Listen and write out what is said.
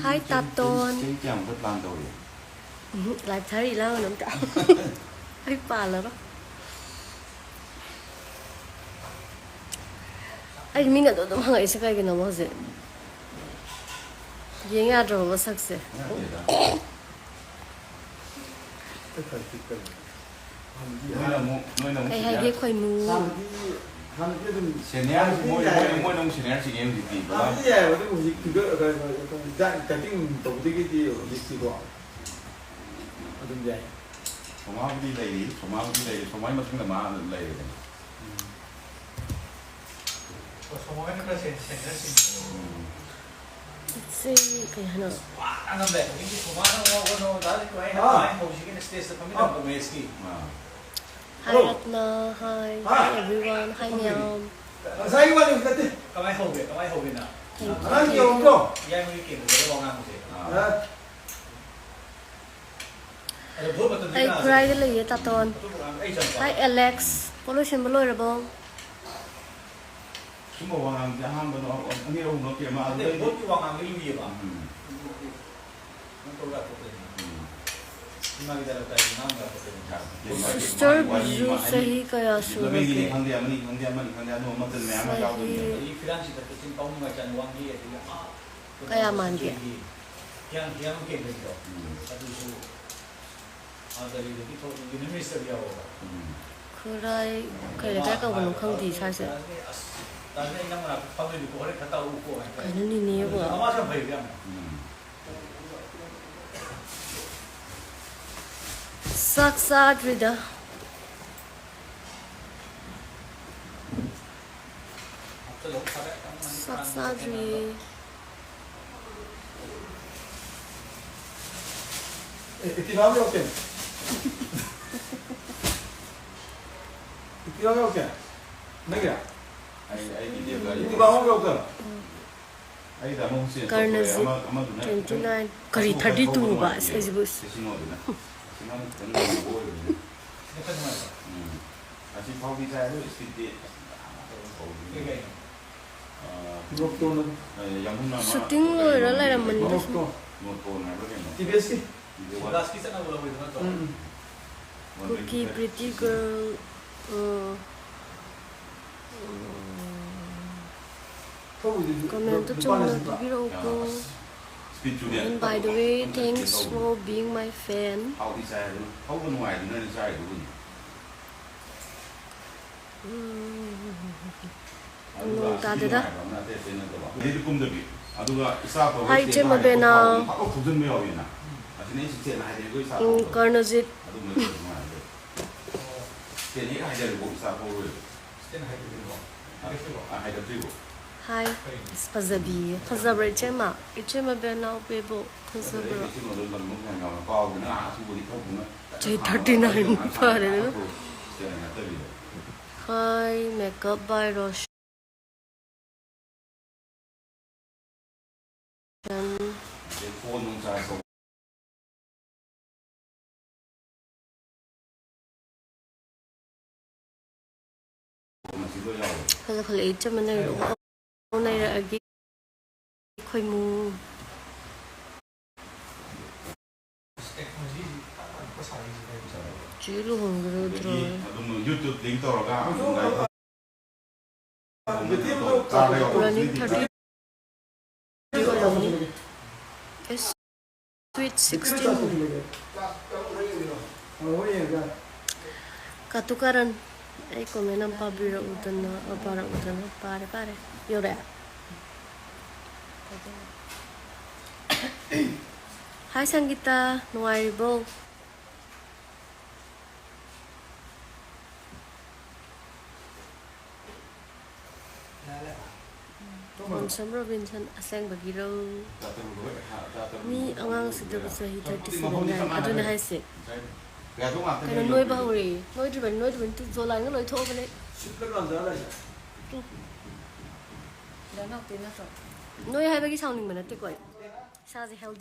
Hai taton. Chẳng rất lan rồi. Lại thấy lâu lắm trọng. Hai bà là đó. Anh mình ở đó mà ngay sẽ cái nào mà gì. Những ai rồi mà sắc sẽ. Cái hai cái khoai mù. Senior, mỗi nông senior chỉ em gì thì đó. Cái gì mà cái gì cái dạng cái tổ chức cái gì gì đó. Ở bên đây. Số máu đi đây, số máu đi đây, số máy mà chúng ta mà lấy đây. Số máu nó sẽ Si cái nào. Anh làm đẹp, cái số máu nó đã cái hai hồi cái stage nó mới làm được ski. Hi Ratna, hi everyone, hi Nyam. Sao anh quan điểm thế? Cái máy hậu viện nào? Nó nhiều không đâu? Em mới kiểm cái bóng ngang một Hey, cry cái gì taton? Hi Alex, pollution bao lâu rồi? Chúng tôi hoàng giá ham bên đó, anh đi đâu nó kia mà. Để bút cái hoàng cái gì vậy? Sister Biju sahi kaya surat ke? Kaya man dia. Yang mungkin begitu. Satu su. Ada di itu universitas dia apa? Kurai kaya dia kau belum kau di sana. Tadi ini nama panggil di bawah kata uko. Kaya ni apa? Amat sampai dia. Saksa Rida. Saksa Rida. Itu nama apa? Itu nama apa? Negara. Itu nama apa? Karena 29 kari 32 ba size bus. Asyik kau bisa tu sedikit. Shooting rồi đó lại là mình đó. TBS Cookie pretty girl. Comment to the video ko. And by the way, thanks for being my fan. Ta được đó. Hai trên mà bên nào? Carnozit. Hai, spazabi. Fazabra chema. Ichema bên nào bebo? Fazabra. Chơi 39 pa đấy đó. Hi, makeup by Rosh. Kalau kalau itu mana rumah mana lagi koi mu. Jilu hongru terus. YouTube link tu orang. Running 30. Sweet 16. Katukaran. Ay komen ang pabira utan na parang utan na pare. Yore. Hi Sanggita, nuwaribo. Konsum Robinson aseng bagiro. Ni angang sidab sa 37 na aduna hay sik. Cái nuôi bao rồi, nuôi thì mình rồi lại nó nuôi thô bên đấy. Nuôi hai cái sau mình nó tuyệt vời. Sao gì healthy.